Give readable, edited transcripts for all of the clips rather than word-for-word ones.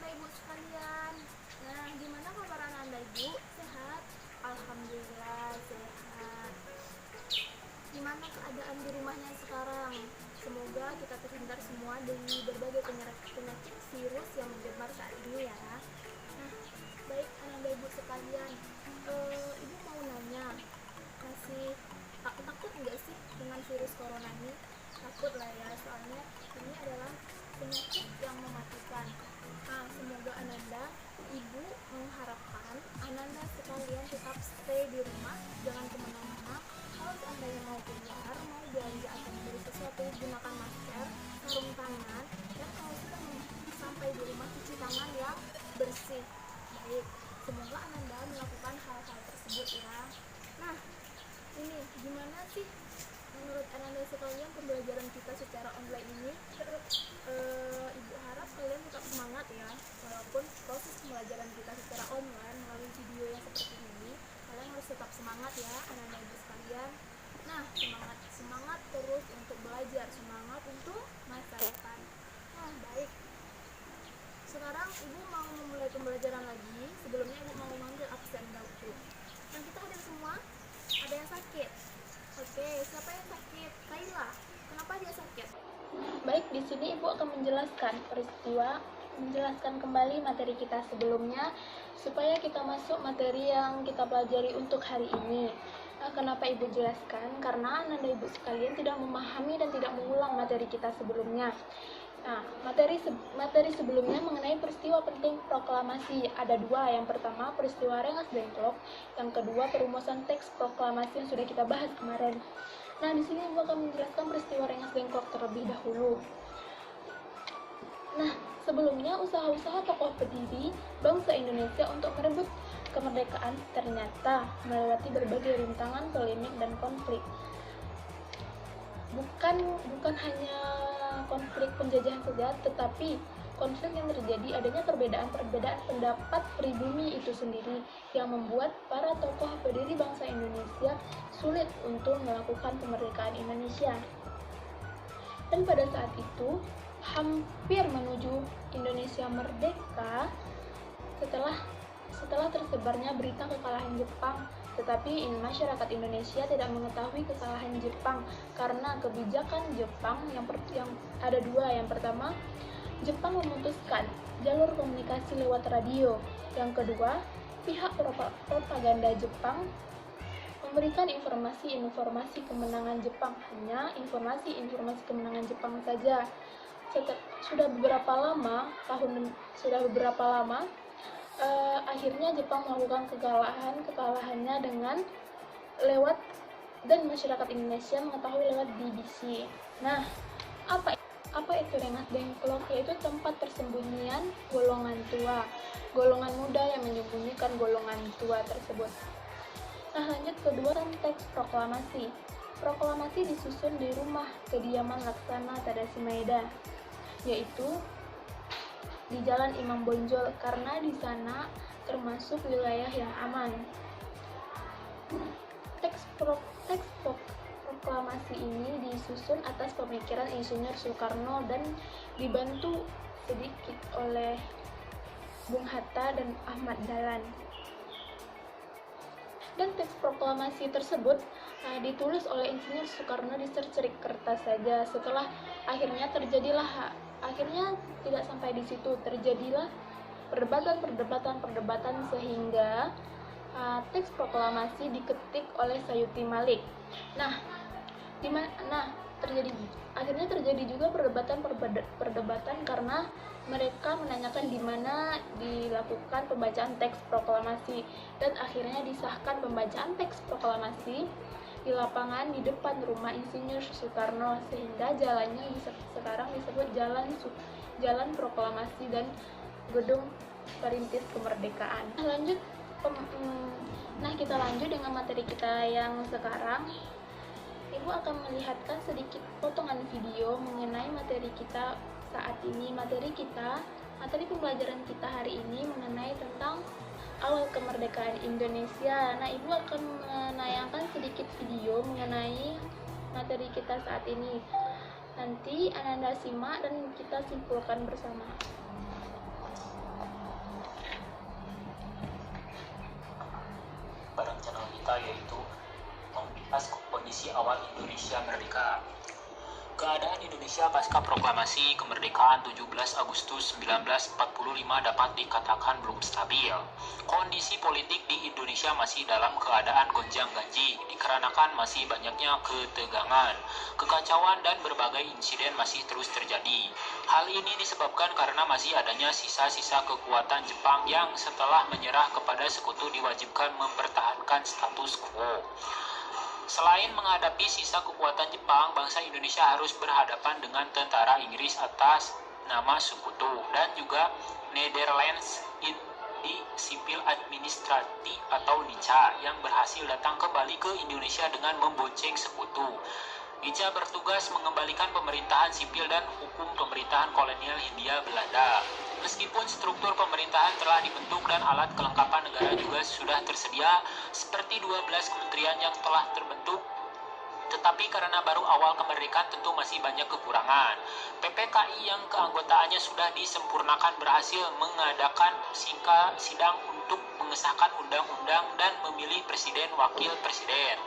Ananda Ibu sekalian. Nah, gimana kabar Ananda Ibu? Sehat? Alhamdulillah sehat. Gimana keadaan di rumahnya sekarang? Semoga kita terhindar semua dari berbagai penyakit virus yang menyebar saat ini ya. Nah, baik Ananda Ibu sekalian, Ibu mau nanya, masih takut nggak sih dengan virus corona ini? Takut lah ya, soalnya ini adalah penyakit yang mematikan. Nah, semoga Ananda, Ibu mengharapkan Ananda sekalian tetap stay di rumah, jangan kemana-mana. Kalau seandainya mau keluar, mau belanja atau membeli sesuatu, gunakan masker, sarung tangan, dan kalau sudah sampai di rumah, cuci tangan yang bersih. Baik, semoga Ananda melakukan hal-hal tersebut ya. Nah, ini gimana sih menurut Ananda sekalian pembelajaran kita secara online ini? Ibu harap kalian tetap semangat ya, walaupun proses pembelajaran kita secara online melalui video yang seperti ini, kalian harus tetap semangat ya Ananda Ibu sekalian. Nah, semangat terus untuk belajar, semangat untuk masa depan. Nah, baik, sekarang Ibu mau memulai pembelajaran lagi. Sebelumnya Ibu mau manggil absen dahulu. Nah, kita hadir semua. Ada yang sakit? Oke, siapa yang sakit? Kaila. Kenapa dia sakit? Baik, di sini Ibu akan menjelaskan kembali materi kita sebelumnya supaya kita masuk materi yang kita pelajari untuk hari ini. Kenapa Ibu jelaskan? Karena Ananda Ibu sekalian tidak memahami dan tidak mengulang materi kita sebelumnya. Nah, materi sebelumnya mengenai peristiwa penting proklamasi. Ada dua. Yang pertama, peristiwa Rengas Dengklok. Yang kedua, perumusan teks proklamasi yang sudah kita bahas kemarin. Nah, di sini Ibu akan menjelaskan peristiwa Rengas Dengklok terlebih dahulu. Nah, sebelumnya usaha-usaha tokoh pendiri bangsa Indonesia untuk merebut kemerdekaan ternyata melewati berbagai rintangan, polemik, dan konflik. Bukan hanya konflik penjajahan saja, tetapi konflik yang terjadi adanya perbedaan pendapat pribumi itu sendiri yang membuat para tokoh pendiri bangsa Indonesia sulit untuk melakukan kemerdekaan Indonesia. Dan pada saat itu, hampir menuju Indonesia merdeka, setelah tersebarnya berita kekalahan Jepang, tetapi masyarakat Indonesia tidak mengetahui kekalahan Jepang karena kebijakan Jepang yang ada dua. Yang pertama, Jepang memutuskan jalur komunikasi lewat radio. Yang kedua, pihak propaganda Jepang memberikan informasi kemenangan Jepang, hanya informasi kemenangan Jepang saja. Sudah beberapa lama, akhirnya Jepang melakukan kekalahannya dengan dan masyarakat Indonesia mengetahui lewat BBC. Nah, apa itu Rengas Dengklok? Yaitu tempat persembunyian golongan tua, golongan muda yang menyembunyikan golongan tua tersebut. Nah, lanjut kedua, teks proklamasi. Proklamasi disusun di rumah kediaman Laksana Tadasi Maeda, yaitu di Jalan Imam Bonjol, karena di sana termasuk wilayah yang aman. Teks proklamasi ini disusun atas pemikiran Insinyur Soekarno dan dibantu sedikit oleh Bung Hatta dan Ahmad Dahlan. Dan teks proklamasi tersebut ditulis oleh Insinyur Soekarno di secercik kertas saja. Setelah akhirnya tidak sampai di situ, terjadilah perdebatan sehingga teks proklamasi diketik oleh Sayuti Malik. Akhirnya terjadi juga perdebatan karena mereka menanyakan di mana dilakukan pembacaan teks proklamasi, dan akhirnya disahkan pembacaan teks proklamasi di lapangan di depan rumah Insinyur Soekarno, sehingga jalannya sekarang disebut Jalan Proklamasi dan Gedung Perintis Kemerdekaan. Kita lanjut dengan materi kita yang sekarang. Ibu akan melihatkan sedikit potongan video mengenai materi kita saat ini. Materi pembelajaran kita hari ini mengenai tentang awal kemerdekaan Indonesia. Nah, Ibu akan menayangkan sedikit video mengenai materi kita saat ini. Nanti Ananda simak dan kita simpulkan bersama. bareng channel kita, yaitu membahas kondisi awal Indonesia merdeka. Keadaan Indonesia pasca proklamasi kemerdekaan 17 Agustus 1945 dapat dikatakan belum stabil. Kondisi politik di Indonesia masih dalam keadaan gonjang-ganjing dikarenakan masih banyaknya ketegangan, kekacauan dan berbagai insiden masih terus terjadi. Hal ini disebabkan karena masih adanya sisa-sisa kekuatan Jepang yang setelah menyerah kepada sekutu diwajibkan mempertahankan status quo. Selain menghadapi sisa kekuatan Jepang, bangsa Indonesia harus berhadapan dengan tentara Inggris atas nama sekutu dan juga Netherlands di Sipil Administrasi atau NICA yang berhasil datang kembali ke Indonesia dengan membonceng sekutu. NICA bertugas mengembalikan pemerintahan sipil dan hukum pemerintahan kolonial Hindia Belanda. Meskipun struktur pemerintahan telah dibentuk dan alat kelengkapan negara juga sudah tersedia, seperti 12 kementerian yang telah terbentuk, tetapi karena baru awal kemerdekaan tentu masih banyak kekurangan. PPKI yang keanggotaannya sudah disempurnakan berhasil mengadakan sidang untuk mengesahkan undang-undang dan memilih presiden wakil presiden.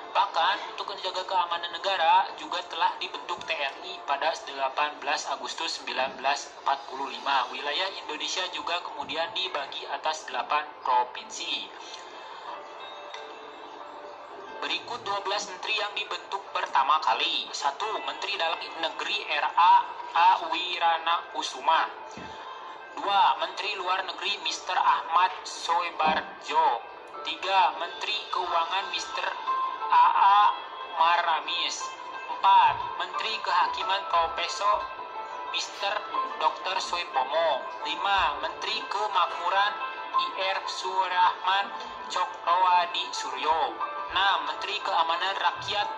Bahkan untuk menjaga keamanan negara juga telah dibentuk TNI pada 18 Agustus 1945. Wilayah Indonesia juga kemudian dibagi atas 8 provinsi. Berikut 12 menteri yang dibentuk pertama kali. 1. Menteri Dalam Negeri R.A. Wirana Kusuma. 2. Menteri Luar Negeri Mr. Ahmad Soebardjo. 3. Menteri Keuangan Mr. A.A. Maramis. 4. Menteri Kehakiman Profesor Mr. Dr. Soepomo. 5. Menteri Kemakmuran Ir. Surahman Cokroadi Suryo. 6. Menteri Keamanan Rakyat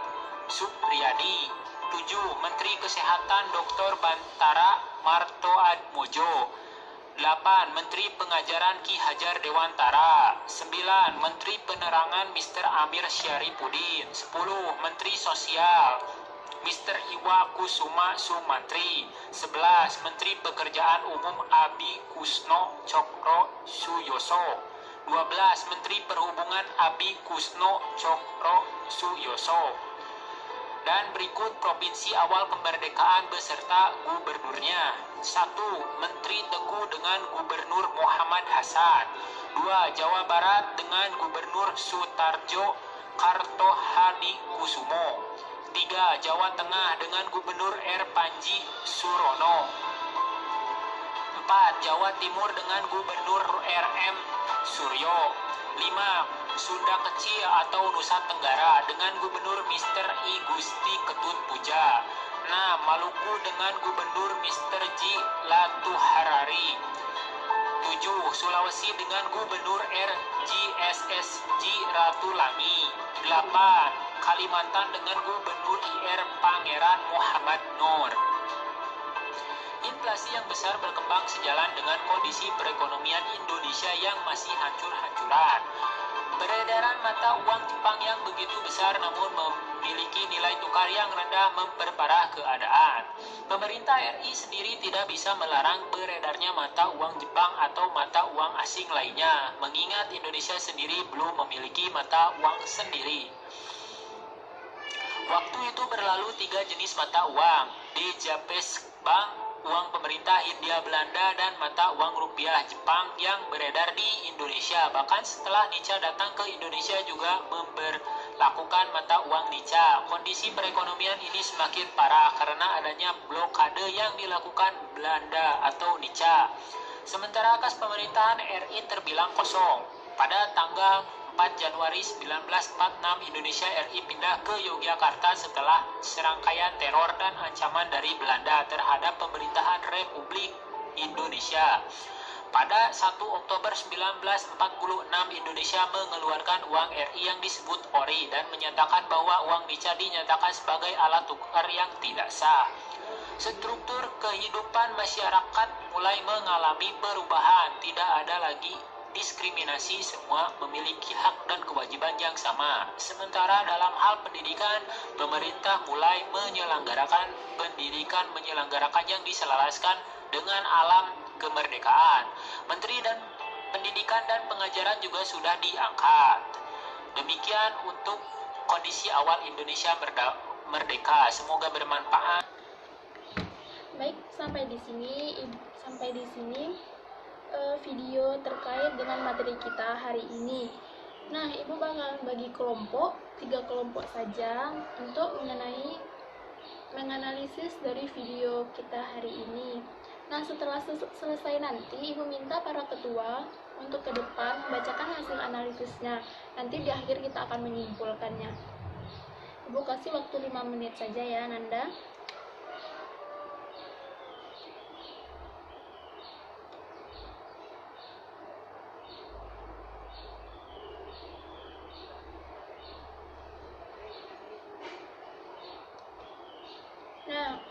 Supriyadi. 7. Menteri Kesehatan Dr. Bantara Martoatmojo. 8. Menteri Pengajaran Ki Hajar Dewantara. 9. Menteri Penerangan Mr. Amir Syarifudin. 10. Menteri Sosial Mr. Iwa Kusuma Sumantri. 11. Menteri Pekerjaan Umum Abi Kusno Cokro Suyoso. 12. Menteri Perhubungan Abi Kusno Cokro Suyoso. Dan berikut provinsi awal kemerdekaan beserta gubernurnya. 1. Menteri Teguh dengan Gubernur Muhammad Hasan. 2. Jawa Barat dengan Gubernur Sutarjo Kartohadi Kusumo. 3. Jawa Tengah dengan Gubernur R. Panji Surono. 4. Jawa Timur dengan Gubernur R.M. Suryo. 5. Sunda Kecil atau Nusa Tenggara dengan Gubernur Mr. I Gusti Ketut Puja. 6. Maluku dengan Gubernur Mr. J. Latuharari. 7. Sulawesi dengan Gubernur R. J. SSJ Ratulami. 8. Kalimantan dengan Gubernur IR Pangeran Muhammad Nur. Inflasi yang besar berkembang sejalan dengan kondisi perekonomian Indonesia yang masih hancur-hancuran. Peredaran mata uang Jepang yang begitu besar namun memiliki nilai tukar yang rendah memperparah keadaan. Pemerintah RI sendiri tidak bisa melarang beredarnya mata uang Jepang atau mata uang asing lainnya, mengingat Indonesia sendiri belum memiliki mata uang sendiri. Waktu itu berlalu 3 jenis mata uang, di Japes Bank, uang pemerintah Hindia Belanda, dan mata uang rupiah Jepang yang beredar di Indonesia. Bahkan setelah NICA datang ke Indonesia juga memberlakukan mata uang NICA. Kondisi perekonomian ini semakin parah karena adanya blokade yang dilakukan Belanda atau NICA. Sementara kas pemerintahan RI terbilang kosong. Pada tanggal 4 Januari 1946 Indonesia RI pindah ke Yogyakarta setelah serangkaian teror dan ancaman dari Belanda terhadap pemerintahan Republik Indonesia. Pada 1 Oktober 1946 Indonesia mengeluarkan uang RI yang disebut ORI dan menyatakan bahwa uang NICA dinyatakan sebagai alat tukar yang tidak sah. Struktur kehidupan masyarakat mulai mengalami perubahan, tidak ada lagi diskriminasi, semua memiliki hak dan kewajiban yang sama. Sementara dalam hal pendidikan, pemerintah mulai menyelenggarakan pendidikan yang diselaraskan dengan alam kemerdekaan. Menteri dan Pendidikan dan pengajaran juga sudah diangkat. Demikian untuk kondisi awal Indonesia merdeka. Semoga bermanfaat. Baik, sampai di sini video terkait dengan materi kita hari ini. Nah, Ibu bakal bagi kelompok, 3 kelompok saja untuk menganalisis dari video kita hari ini. Nah, setelah selesai nanti, Ibu minta para ketua untuk ke depan membacakan hasil analisisnya. Nanti di akhir kita akan menyimpulkannya. Ibu kasih waktu 5 menit saja ya, Nanda. Nah,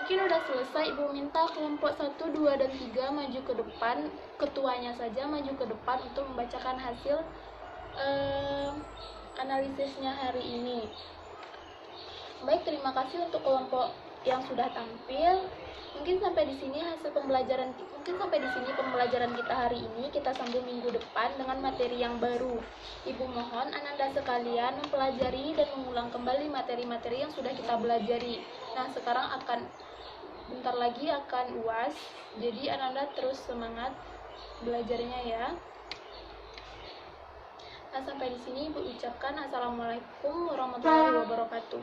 mungkin udah selesai. Ibu minta kelompok 1, 2, dan 3 maju ke depan. Ketuanya saja maju ke depan untuk membacakan hasil analisisnya hari ini. Baik, terima kasih untuk kelompok yang sudah tampil. Mungkin sampai di sini pembelajaran kita hari ini. Kita sambung minggu depan dengan materi yang baru. Ibu mohon Ananda sekalian mempelajari dan mengulang kembali materi-materi yang sudah kita pelajari. Nah, sekarang bentar lagi akan UAS. Jadi Ananda terus semangat belajarnya ya. Nah, sampai di sini Ibu ucapkan Assalamualaikum warahmatullahi wabarakatuh.